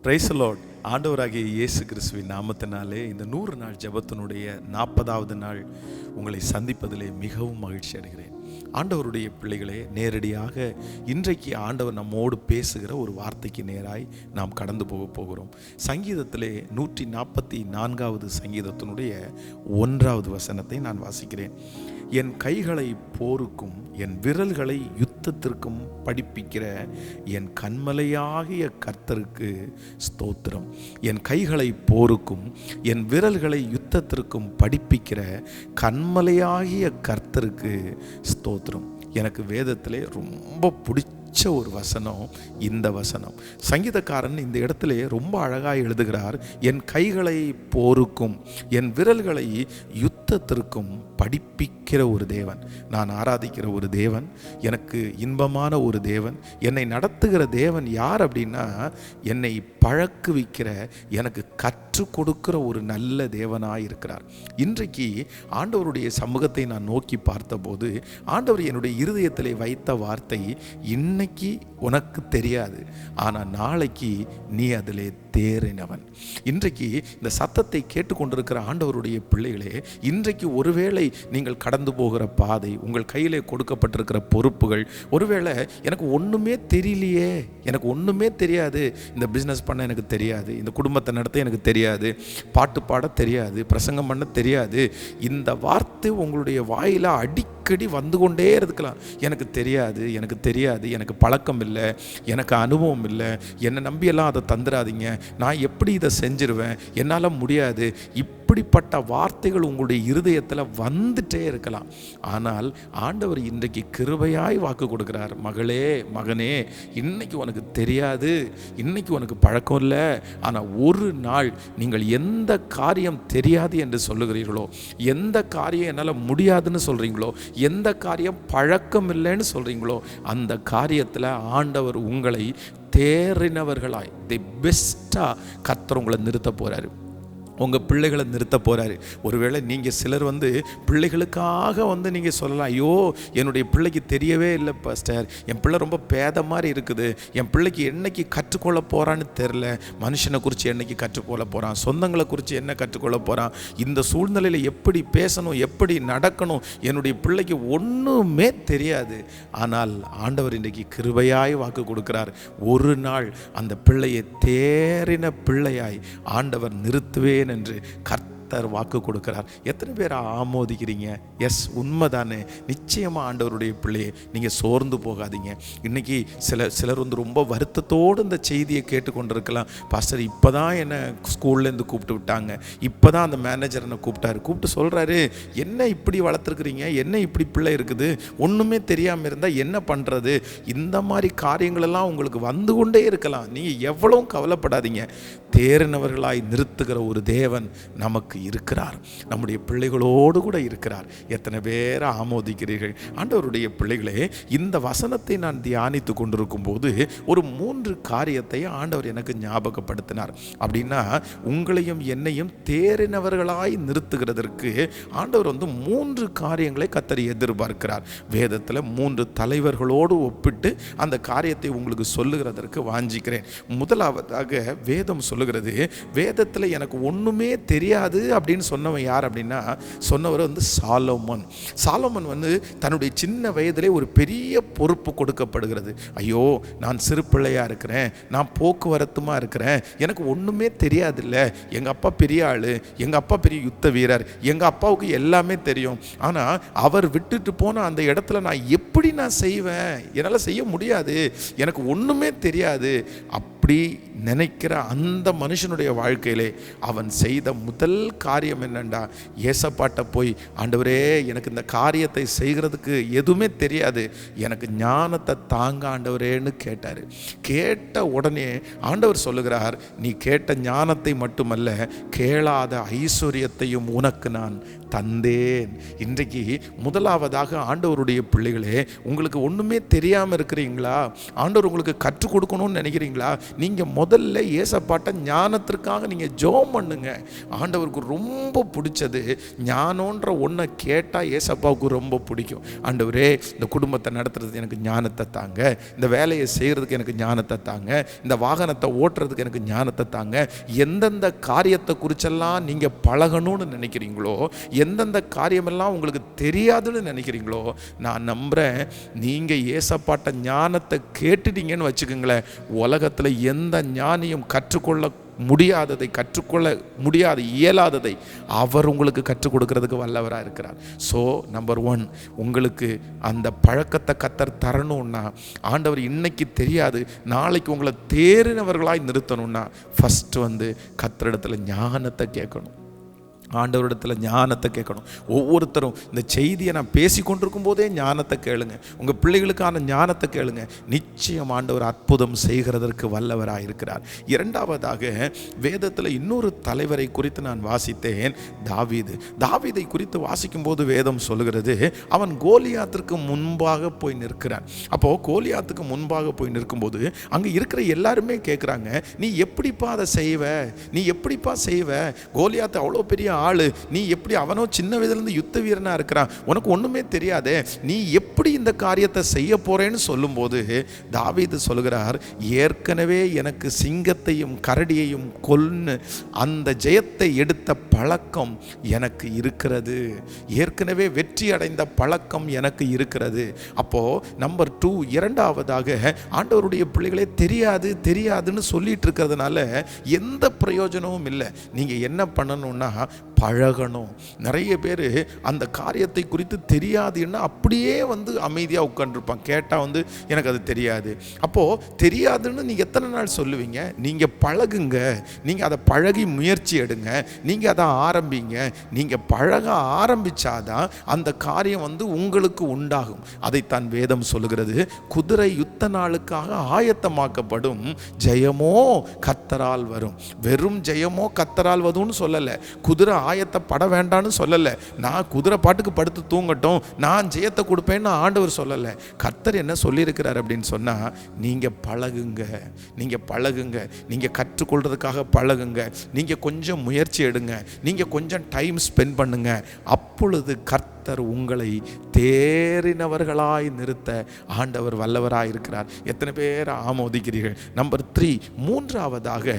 Praise the Lord. ஆண்டவராகிய இயேசு கிறிஸ்துவின் நாமத்தினாலே இந்த 100 நாள் ஜெபத்தினுடைய 40வது நாள் உங்களை சந்திப்பதிலே மிகவும் மகிழ்ச்சி அடைகிறேன். ஆண்டவருடைய பிள்ளைகளே, நேரடியாக இன்றைக்கு ஆண்டவர் நம்மோடு பேசுகிற ஒரு வார்த்தைக்கு நேராய் நாம் கடந்து போகிறோம். சங்கீதத்திலே 144வது சங்கீதத்தினுடைய 1வது வசனத்தை நான் வாசிக்கிறேன். என் கைகளை போருக்கும் என் விரல்களை யுத்தத்திற்கும் படிப்பிக்கிற என் கன்மலையாகிய கர்த்தருக்கு ஸ்தோத்திரம். என் கைகளை போருக்கும் என் விரல்களை யுத்தத்திற்கும் படிப்பிக்கிற கன்மலையாகிய கர்த்தருக்கு ஸ்தோத்திரம். எனக்கு வேதத்திலே ரொம்ப பிடிச்ச ஒரு வசனம் இந்த வசனம். சங்கீதக்காரன் இந்த இடத்திலே ரொம்ப அழகாக எழுதுகிறார். என் கைகளை போருக்கும் என் விரல்களை யுத்தத்திற்கும் படிப்பிக்கிற ஒரு தேவன், நான் ஆராதிக்கிற ஒரு தேவன், எனக்கு இன்பமான ஒரு தேவன், என்னை நடத்துகிற தேவன் யார் அப்படின்னா, என்னை பழக்குவிக்கிற, எனக்கு கற்றுக் கொடுக்கிற ஒரு நல்ல தேவனாக இருக்கிறார். இன்றைக்கு ஆண்டவருடைய சமூகத்தை நான் நோக்கி பார்த்தபோது ஆண்டவர் என்னுடைய இருதயத்திலே வைத்த வார்த்தை, இன்னைக்கு உனக்கு தெரியாது, ஆனால் நாளைக்கு நீ அதிலே தேறினவன். இன்றைக்கு இந்த சத்தத்தை கேட்டுக்கொண்டிருக்கிற ஆண்டவருடைய பிள்ளைகளே, இன்றைக்கு ஒருவேளை நீங்கள் கடந்து போகிற பாதை, உங்கள் கையிலே கொடுக்கப்பட்டிருக்கிற பொறுப்புகள், ஒருவேளை எனக்கு ஒன்றுமே தெரியலையே, எனக்கு ஒன்றுமே தெரியாது, இந்த பிஸ்னஸ் பண்ண எனக்கு தெரியாது, இந்த குடும்பத்தை நடத்த எனக்கு தெரியாது, பாட்டு பாட தெரியாது, பிரசங்கம் பண்ண தெரியாது, இந்த வார்த்தை உங்களுடைய வாயில் அடிக்கடி வந்து கொண்டே இருக்கலாம். எனக்கு தெரியாது, எனக்கு தெரியாது, எனக்கு பழக்கம் இல்லை, எனக்கு அனுபவம் இல்லை, என்னை நம்பியெல்லாம் அதை தந்துடாதீங்க, நான் எப்படி இதை செஞ்சிருவேன், என்னால் முடியாது, இப்படிப்பட்ட வார்த்தைகள் உங்களுடைய இருதயத்தில் வந்துட்டே இருக்கலாம். ஆனால் ஆண்டவர் இன்றைக்கு கிருபையாய் வாக்கு கொடுக்கிறார். மகளே, மகனே, இன்னைக்கு உனக்கு தெரியாது, இன்னைக்கு உனக்கு பழக்கம் இல்லை, ஆனால் ஒரு நாள் நீங்கள் எந்த காரியம் தெரியாது என்று சொல்லுகிறீர்களோ, எந்த காரியம் என்னால் முடியாதுன்னு சொல்கிறீங்களோ, எந்த காரியம் பழக்கம் இல்லைன்னு சொல்கிறீங்களோ, அந்த காரியத்தில் ஆண்டவர் உங்களை தேறினவர்களாய், தி பெஸ்ட்டாக கர்த்தர் உங்களை நிறுத்த போகிறாரு. உங்கள் பிள்ளைகளை நிறுத்த போகிறாரு. ஒருவேளை நீங்கள் சிலர் பிள்ளைகளுக்காக நீங்கள் சொல்லலாம், ஐயோ என்னுடைய பிள்ளைக்கு தெரியவே இல்லை பாஸ்டர், என் பிள்ளை ரொம்ப பேத மாதிரி இருக்குது, என் பிள்ளைக்கு என்னைக்கு கற்றுக்கொள்ள போகிறான்னு தெரில, மனுஷனை குறித்து என்னைக்கு கற்றுக்கொள்ள போகிறான், சொந்தங்களை குறித்து என்ன கற்றுக்கொள்ள போகிறான், இந்த சூழ்நிலையில் எப்படி பேசணும், எப்படி நடக்கணும், என்னுடைய பிள்ளைக்கு ஒன்றுமே தெரியாது. ஆனால் ஆண்டவர் இன்றைக்கு கிருபையாய் வாக்கு கொடுக்கிறார். ஒரு நாள் அந்த பிள்ளையை தேறின பிள்ளையாய் ஆண்டவர் நிறுத்துவே என்று கர்த்தர் வாக்கு கொடுக்கிறார். எத்தனை பேர் ஆமோதிக்கிறீங்க? எஸ், உண்மைதானே. நிச்சயமாக ஆண்டவருடைய பிள்ளையை நீங்கள் சோர்ந்து போகாதீங்க. இன்றைக்கி சிலர் ரொம்ப வருத்தத்தோடு இந்த செய்தியை கேட்டுக்கொண்டிருக்கலாம். பாஸ்டர், இப்போ தான் என்னை ஸ்கூல்லேருந்து கூப்பிட்டு விட்டாங்க, இப்போ தான் அந்த மேனேஜர் என்னை கூப்பிட்டு சொல்கிறாரு, என்ன இப்படி வளர்த்துருக்குறீங்க, என்ன இப்படி பிள்ளை இருக்குது, ஒன்றுமே தெரியாமல் இருந்தால் என்ன பண்ணுறது, இந்த மாதிரி காரியங்களெல்லாம் உங்களுக்கு வந்து கொண்டே இருக்கலாம். நீங்கள் எவ்வளவும் கவலைப்படாதீங்க. தேறினவர்களாய் நிறுத்துகிற ஒரு தேவன் நமக்கு இருக்கிறார், நம்முடைய பிள்ளைகளோடு கூட இருக்கிறார். எத்தனை பேர் ஆமோதிக்கிறீர்கள்? ஆண்டவருடைய பிள்ளைகளே, இந்த வசனத்தை நான் தியானித்து கொண்டிருக்கும் போது ஒரு 3 காரியத்தை ஆண்டவர் எனக்கு ஞாபகப்படுத்தினார். அப்படின்னா, உங்களையும் என்னையும் தேறினவர்களாய் நிறுத்துகிறதற்கு ஆண்டவர் 3 காரியங்களை கர்த்தர் எதிர்பார்க்கிறார். வேதத்தில் 3 தலைவர்களோடு ஒப்பிட்டு அந்த காரியத்தை உங்களுக்கு சொல்லுகிறதற்கு வாஞ்சிக்கிறேன். முதலாவதாக வேதம் சொல்லுகிறது, வேதத்தில் எனக்கு ஒன்றுமே தெரியாது அப்படின்னு சொன்னவன் யார் அப்படின்னா, சொன்னவர் சாலமன் தன்னுடைய சின்ன வயதிலே ஒரு பெரிய பொறுப்பு கொடுக்கப்படுகிறது. ஐயோ, நான் சிறு பிள்ளையாக இருக்கிறேன், நான் போக்குவரத்துமாக இருக்கிறேன், எனக்கு ஒன்றுமே தெரியாது, இல்லை, எங்கள் அப்பா பெரிய ஆள், எங்கள் அப்பா பெரிய யுத்த வீரர், எங்கள் அப்பாவுக்கு எல்லாமே தெரியும், ஆனால் அவர் விட்டுட்டு போன அந்த இடத்துல நான் எப்படி செய்வேன், என்னால் செய்ய முடியாது, எனக்கு ஒன்றுமே தெரியாது. அப்படி நினைக்கிற அந்த மனுஷனுடைய வாழ்க்கையிலே அவன் செய்த முதல் காரியம் என்னண்டா, ஏசப்பாட்ட போய், ஆண்டவரே எனக்கு இந்த காரியத்தை செய்கிறதுக்கு எதுவுமே தெரியாது, எனக்கு ஞானத்தை தாங்க ஆண்டவரேன்னு கேட்டார். கேட்ட உடனே ஆண்டவர் சொல்லுகிறார், நீ கேட்ட ஞானத்தை மட்டுமல்ல, கேளாத ஐஸ்வர்யத்தையும் உனக்கு நான் தந்தேன். இன்றைக்கு முதலாவதாக ஆண்டவருடைய பிள்ளைகளே, உங்களுக்கு ஒன்றுமே தெரியாமல் இருக்கிறீங்களா? ஆண்டவர் உங்களுக்கு கற்றுக் கொடுக்கணும்னு நினைக்கிறீங்களா? நீங்கள் முதல்ல ஏசப்பாட்ட ஞானத்திற்காக நீங்கள் ஜெபம் பண்ணுங்க. ஆண்டவருக்கு ரொம்ப பிடிச்சது ஞானம்ன்ற ஒன்றை கேட்டால் ஏசப்பாவுக்கு ரொம்ப பிடிக்கும். ஆண்டவரே, இந்த குடும்பத்தை நடத்துறதுக்கு எனக்கு ஞானத்தை தாங்க, இந்த வேலையை செய்கிறதுக்கு எனக்கு ஞானத்தை தாங்க, இந்த வாகனத்தை ஓட்டுறதுக்கு எனக்கு ஞானத்தை தாங்க. எந்தெந்த காரியத்தை குறிச்செல்லாம் நீங்கள் பழகணும்னு நினைக்கிறீங்களோ, எந்தெந்த காரியமெல்லாம் உங்களுக்கு தெரியாதுன்னு நினைக்கிறீங்களோ, நான் நம்புகிறேன் நீங்கள் ஏசப்பாட்ட ஞானத்தை கேட்டுட்டீங்கன்னு வச்சுக்கோங்களேன், உலகத்தில் எந்த ஞானியும் கற்றுக்கொள்ள முடியாததை, கற்றுக்கொள்ள முடியாத இயலாததை அவர் உங்களுக்கு கற்றுக் கொடுக்கறதுக்கு வல்லவராக இருக்கிறார். ஸோ நம்பர் 1, உங்களுக்கு அந்த பழக்கத்தை கத்தர் தரணும்னா, ஆண்டவர் இன்னைக்கு தெரியாது நாளைக்கு உங்களை தேறினவர்களாய் நிறுத்தணும்னா, ஃபஸ்ட்டு கத்தரிடத்துல ஞானத்தை கேட்கணும், ஆண்டவரிடத்தில் ஞானத்தை கேட்கணும். ஒவ்வொருத்தரும் இந்த செய்தியை நான் பேசி கொண்டிருக்கும் போதே ஞானத்தை கேளுங்க, உங்கள் பிள்ளைகளுக்கான ஞானத்தை கேளுங்க. நிச்சயம் ஆண்டவர் அற்புதம் செய்கிறதற்கு வல்லவராக இருக்கிறார். இரண்டாவதாக வேதத்தில் இன்னொரு தலைவரை குறித்து நான் வாசித்தேன், தாவீதை குறித்து வாசிக்கும் போது வேதம் சொல்லுகிறது, அவன் கோலியாத்திற்கு முன்பாக போய் நிற்கிறான். அப்போது கோலியாத்துக்கு முன்பாக போய் நிற்கும்போது அங்கே இருக்கிற எல்லாருமே கேட்குறாங்க, நீ எப்படிப்பா அதை செய்வ, நீ எப்படிப்பா செய்வ, கோலியாத்து அவ்வளோ பெரிய ஆளு, நீ எப்படி, அவனோ சின்ன வயதிலிருந்து யுத்த வீரனா இருக்கிறான், உனக்கு ஒண்ணுமே தெரியாதே, நீ எப்படி இந்த காரியத்தை செய்ய போறேன்னு சொல்லும்போது தாவீது சொல்கிறார், ஏற்கனவே எனக்கு சிங்கத்தையும் கரடியையும் கொன்னு அந்த ஜெயத்தை எடுத்த பழக்கம் எனக்கு இருக்கிறது, ஏற்கனவே வெற்றி அடைந்த பழக்கம் எனக்கு இருக்கிறது. அப்போ நம்பர் 2, இரண்டாவதாக ஆண்டவருடைய பிள்ளைகளே தெரியாதுன்னு சொல்லிட்டு இருக்கிறதுனால எந்த பிரயோஜனமும் இல்லை. நீங்க என்ன பண்ணணும்னா பழகணும். நிறைய பேர் அந்த காரியத்தை குறித்து தெரியாதுன்னா அப்படியே அமைதியாக உட்காந்துருப்பான். கேட்டால் எனக்கு அது தெரியாது. அப்போது தெரியாதுன்னு நீங்கள் எத்தனை நாள் சொல்லுவீங்க? நீங்கள் பழகுங்க, நீங்கள் அதை பழகி முயற்சி எடுங்க, நீங்கள் அதை ஆரம்பிங்க. நீங்கள் பழக ஆரம்பித்தாதான் அந்த காரியம் உங்களுக்கு உண்டாகும். அதைத்தான் வேதம் சொல்லுகிறது, குதிரை யுத்த நாளுக்காக ஆயத்தமாக்கப்படும், ஜெயமோ கர்த்தரால் வரும். வெறும் ஜெயமோ கர்த்தரால் வரும்னு சொல்லலை, குதிரை ஆயத்தப்பட வேண்டான்னு சொல்லலை, நான் குதிரை பாட்டுக்கு படுத்து தூங்கட்டும், நான் ஜெயத்தை கொடுப்பேன்னு ஆண்டவர் சொல்லலை. கர்த்தர் என்ன சொல்லியிருக்கிறார் அப்படின்னு சொன்னால், நீங்கள் பழகுங்க, நீங்கள் கற்றுக்கொள்றதுக்காக பழகுங்க, நீங்கள் கொஞ்சம் முயற்சி எடுங்க, நீங்கள் கொஞ்சம் டைம் ஸ்பெண்ட் பண்ணுங்க. அப்பொழுது கர்த்தர் உங்களை தேறினவர்களாய் நிறுத்த ஆண்டவர் வல்லவராய் இருக்கிறார். எத்தனை பேர் ஆமோதிக்கிறீர்கள்? நம்பர் 3, மூன்றாவதாக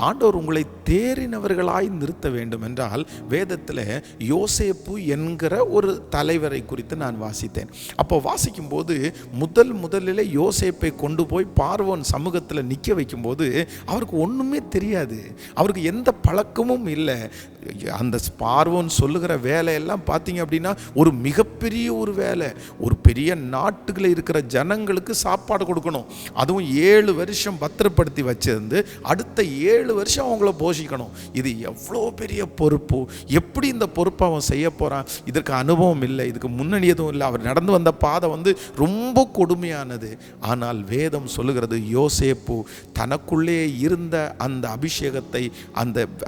ஆண்டவர் உங்களை தேறினவர்களாய் நிறுத்த வேண்டும் என்றால் வேதத்தில் யோசேப்பு என்கிற ஒரு தலைவரை குறித்து நான் வாசித்தேன். அப்போ வாசிக்கும் போது முதலில் யோசேப்பை கொண்டு போய் பார்வோன் சமூகத்தில் நிற்க வைக்கும்போது அவருக்கு ஒன்றுமே தெரியாது, அவருக்கு எந்த பழக்கமும் இல்லை. அந்த பார்வோன் சொல்லுகிற வேலையெல்லாம் பார்த்தீங்க அப்படின்னா ஒரு மிகப்பெரிய ஒரு வேலை, ஒரு பெரிய நாட்டுகளில் இருக்கிற ஜனங்களுக்கு சாப்பாடு கொடுக்கணும், அதுவும் 7 வருஷம் பத்திரப்படுத்தி வச்சிருந்து அடுத்த 7 வருஷம் அவங்கள போஷிக்கணும். இது எவ்வளோ பெரிய பொறுப்பு! எப்படி இந்த பொறுப்பை அவன் செய்ய போகிறான்? இதற்கு அனுபவம் இல்லை, இதுக்கு முன்னணி எதுவும் இல்லை, அவர் நடந்து வந்த பாதை ரொம்ப கொடுமையானது. ஆனால் வேதம் சொல்லுகிறது, யோசேப்பு தனக்குள்ளே இருந்த அந்த அபிஷேகத்தை,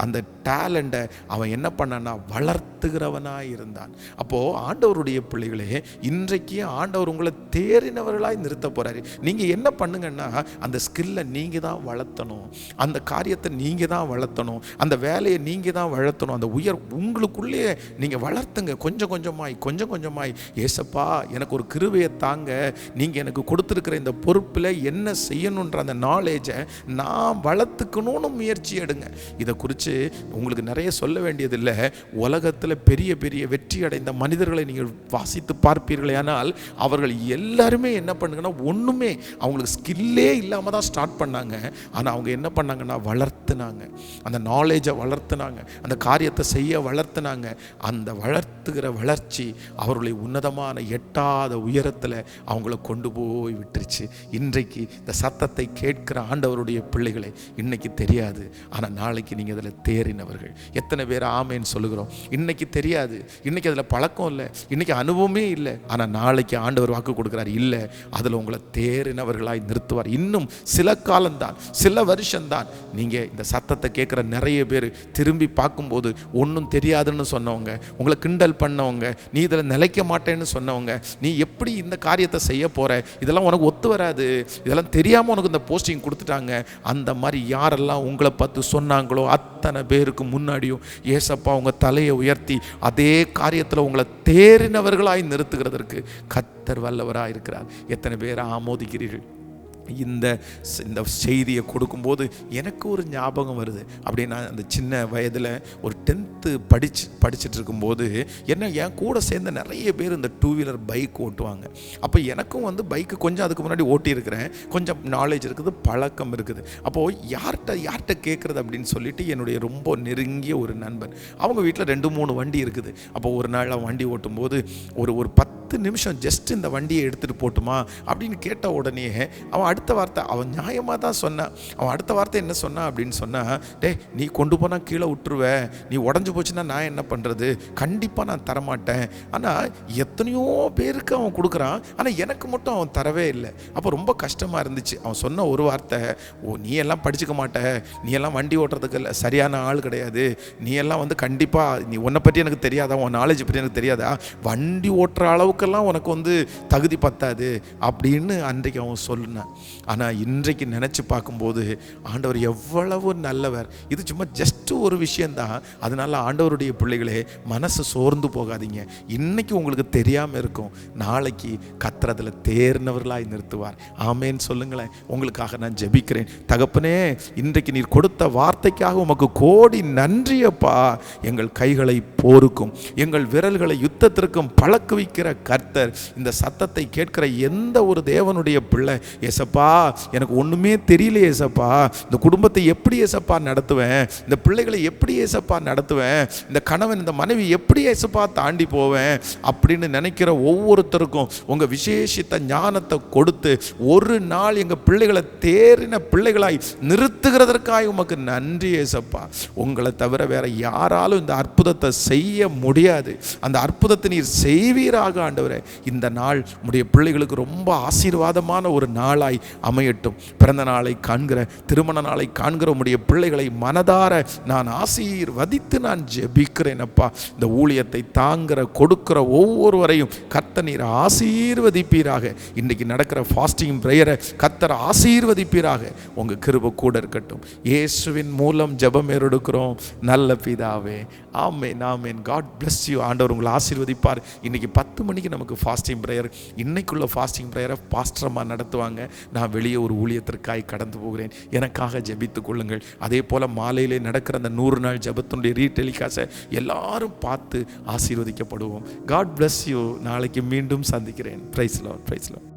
அந்த டேலண்டை அவன் என்ன பண்ணான்னா வளர்த்துகிறவனாய் இருந்தான். அப்போ ஆண்டவருடைய பிள்ளைகளே, இன்றைக்கு ஆண்டவர் உங்களை தேறினவர்களாய் நிறுத்த போறாரு. நீங்க என்ன பண்ணுங்கன்னா அந்த ஸ்கில்லை நீங்க தான் வளர்த்தணும், அந்த காரியத்தை நீங்க தான் வளர்த்தணும், அந்த வேலையை நீங்க தான் வளர்த்தணும். அந்த உங்களுக்குள்ளே நீங்க வளர்த்துங்க, கொஞ்சம் கொஞ்சமாய். ஏசப்பா எனக்கு ஒரு கிருபையை தாங்க, நீங்க எனக்கு கொடுத்துருக்கிற இந்த பொறுப்பில் என்ன செய்யணுன்ற அந்த நாலேஜை நான் வளர்த்துக்கணும்னு முயற்சி எடுங்க. இதை குறித்து உங்களுக்கு நிறைய சொல்ல வேண்டியதில்லை. உலகத்தில் பெரிய பெரிய வெற்றி அடைந்த மனிதர்களை நீங்கள் வாசித்து பார்ப்பீர்களே, ஆனால் அவர்கள் எல்லாருமே என்ன பண்ணுங்கன்னா ஒன்றுமே அவங்களுக்கு ஸ்கில்லே இல்லாமல் தான் ஸ்டார்ட் பண்ணாங்க. ஆனால் அவங்க என்ன பண்ணாங்கன்னா வளர்த்துனாங்க, அந்த நாலேஜை வளர்த்துனாங்க, அந்த காரியத்தை செய்ய வளர்த்துனாங்க. அந்த வளர்த்துகிற வளர்ச்சி அவர்களை உன்னதமான எட்டாத உயரத்தில் அவங்கள கொண்டு போய் விட்டுருச்சு. இன்றைக்கு இந்த சத்தத்தை கேட்கிற ஆண்டவருடைய பிள்ளைகளை இன்னைக்கு தெரியாது, ஆனால் நாளைக்கு நீங்கள் அதில் தேறினவர்கள். எத்தனை பேர் ஆமேன்னு சொல்லுகிறோம்? இன்னைக்கு தெரியாது, இன்னைக்கு அதில் பழக்கம் இல்லை, இன்னைக்கு அனுபவமே இல்லை. ஆனால் நாளைக்கு ஆண்டவர் வாக்கு கொடுக்குறாரு, இல்லை அதில் உங்களை தேறினவர்களாய் நிறுத்துவார். இன்னும் சில காலம்தான், சில வருஷம்தான். நீங்கள் இந்த சத்தத்தை கேட்குற நிறைய பேர் திரும்பி பார்க்கும்போது ஒன்றும் தெரியாதுன்னு சொன்னவங்க, உங்களை கிண்டல் பண்ணவங்க, நீ இதில் நிலைக்க மாட்டேன்னு சொன்னவங்க, நீ எப்படி இந்த காரியத்தை செய்ய போகிற, இதெல்லாம் உனக்கு ஒத்து வராது, இதெல்லாம் தெரியாமல் உனக்கு இந்த போஸ்டிங் கொடுத்துட்டாங்க, அந்த மாதிரி யாரெல்லாம் உங்களை பார்த்து சொன்னாங்களோ அத்தனை பேருக்கு முன்னாடியும் ஏசப்பா உங்கள் தலையை உயர்த்தி அதே காரியத்தில் உங்களை தேறினவர்களாய் நிறுத்துகிறதற்கு கர்த்தர் வல்லவராக இருக்கிறார். எத்தனை பேரை ஆமோதிக்கிறீர்கள்? இந்த செய்தியை கொடுக்கும்போது எனக்கு ஒரு ஞாபகம் வருது. அப்படின்னா அந்த சின்ன வயதில் ஒரு 10th படிச்சுட்டு இருக்கும்போது என் கூட சேர்ந்த நிறைய பேர் இந்த 2 வீலர் பைக் ஓட்டுவாங்க. அப்போ எனக்கும் பைக்கு கொஞ்சம் அதுக்கு முன்னாடி ஓட்டியிருக்கிறேன், கொஞ்சம் நாலேஜ் இருக்குது, பழக்கம் இருக்குது. அப்போது யார்கிட்ட கேட்குறது அப்படின்னு சொல்லிட்டு என்னுடைய ரொம்ப நெருங்கிய ஒரு நண்பன், அவங்க வீட்டில் 2-3 வண்டி இருக்குது. அப்போ ஒரு நாள் அவன் வண்டி ஓட்டும்போது ஒரு 10 நிமிஷம் ஜஸ்ட் இந்த வண்டியை எடுத்துகிட்டு போட்டுமா அப்படின்னு கேட்ட உடனே அவன் அடுத்த வார்த்தை, அவன் நியாயமாக தான் சொன்னான். அவன் அடுத்த வார்த்தை என்ன சொன்னான் அப்படின்னு சொன்னால், டே நீ கொண்டு போனால் கீழே விட்டுருவேன், நீ உடஞ்சி போச்சுன்னா நான் என்ன பண்ணுறது, கண்டிப்பாக நான் தரமாட்டேன். ஆனால் எத்தனையோ பேருக்கு அவன் கொடுக்குறான், ஆனால் எனக்கு மட்டும் அவன் தரவே இல்லை. அப்போ ரொம்ப கஷ்டமாக இருந்துச்சு. அவன் சொன்ன ஒரு வார்த்தை, நீ எல்லாம் படிச்சுக்க மாட்ட, நீ எல்லாம் வண்டி ஓட்டுறதுக்கு இல்லை சரியான ஆள் கிடையாது, நீ எல்லாம் கண்டிப்பாக நீ உன்னை பற்றி எனக்கு தெரியாதா, உன் நாலேஜ் பற்றி எனக்கு தெரியாதா, வண்டி ஓட்டுற அளவுக்கெல்லாம் உனக்கு தகுதி பத்தாது அப்படின்னு அன்றைக்கு அவன் சொன்னான். ஆனால் இன்றைக்கு நினச்சி பார்க்கும்போது ஆண்டவர் எவ்வளவு நல்லவர். இது சும்மா ஜஸ்ட் ஒரு விஷயந்தான். அதனால ஆண்டவருடைய பிள்ளைகளே, மனசு சோர்ந்து போகாதீங்க. இன்னைக்கு உங்களுக்கு தெரியாமல் இருக்கும், நாளைக்கு கர்த்தர் தேர்னவர்களாய் நிறுத்துவார். ஆமேன்னு சொல்லுங்களேன். உங்களுக்காக நான் ஜெபிக்கிறேன். தகப்பனே, இன்றைக்கு நீர் கொடுத்த வார்த்தைக்காக உமக்கு கோடி நன்றியப்பா. எங்கள் கைகளை போருக்கும் எங்கள் விரல்களை யுத்தத்திற்கும் பழக்குவிக்கிற கர்த்தர், இந்த சத்தத்தை கேட்கிற எந்த ஒரு தேவனுடைய பிள்ளை, ஏசப்பா எனக்கு ஒன்றுமே தெரியல ஏசப்பா, இந்த குடும்பத்தை எப்படி ஏசப்பா நடத்துவேன், இந்த பிள்ளைகளை எப்படி ஏசப்பா நடத்துவேன், இந்த கணவன் இந்த மனைவி எப்படி ஏசப்பா தாண்டி போவேன் அப்படின்னு நினைக்கிற ஒவ்வொருத்தருக்கும் உங்கள் விசேஷித்த ஞானத்தை கொடுத்து ஒரு நாள் எங்கள் பிள்ளைகளை தேறின பிள்ளைகளாய் நிறுத்துகிறதற்காக உமக்கு நன்றி ஏசப்பா. உங்களை தவிர வேற யாராலும் இந்த அற்புதத்தை செய்ய முடியாது. அந்த அற்புதத்தை நீர் செய்வீராக ஆண்டவரே. இந்த நாள் உடைய பிள்ளைகளுக்கு ரொம்ப ஆசீர்வாதமான ஒரு நாளாய் அமையட்டும். பிறந்த நாளை காண்கிற, திருமண நாளை காண்கிற உடைய பிள்ளைகளை மனதார நான் ஆசீர்வதித்து நான் ஜெபிக்கிறேன் அப்பா. இந்த ஊழியத்தை தாங்குற கொடுக்கிற ஒவ்வொருவரையும் கர்த்தர் நீர் ஆசீர்வதிப்பீராக. இன்னைக்கு நடக்கிற ஃபாஸ்டிங் பிரேயரை கர்த்தர் ஆசீர்வதிப்பீராக. உங்க கிருபை கூட இருக்கட்டும். இயேசுவின் மூலம் ஜெபம் ஏறெடுக்கிறோம் நல்ல பிதாவே. Amen amen. God bless you. ஆண்டவர் உங்களை ஆசீர்வதிப்பார். இன்னைக்கு 10 மணிக்கு நமக்கு ஃபாஸ்டிங் பிரேயர். இன்னைக்குள்ள ஃபாஸ்டிங் பிரேயரை பாஸ்டரமா நடத்துவாங்க. நான் வெளியே ஒரு ஊழியத்திற்காய் கடந்து போகிறேன். எனக்காக ஜெபித்துக் கொள்ளுங்கள். அதே போல் மாலையிலே நடக்கிற அந்த 100 நாள் ஜெபத்தினுடைய ரீடெலிகாஸ்டை எல்லாரும் பார்த்து ஆசீர்வதிக்கப்படுவோம். God bless you. நாளைக்கு மீண்டும் சந்திக்கிறேன். Praise lord, praise Lord.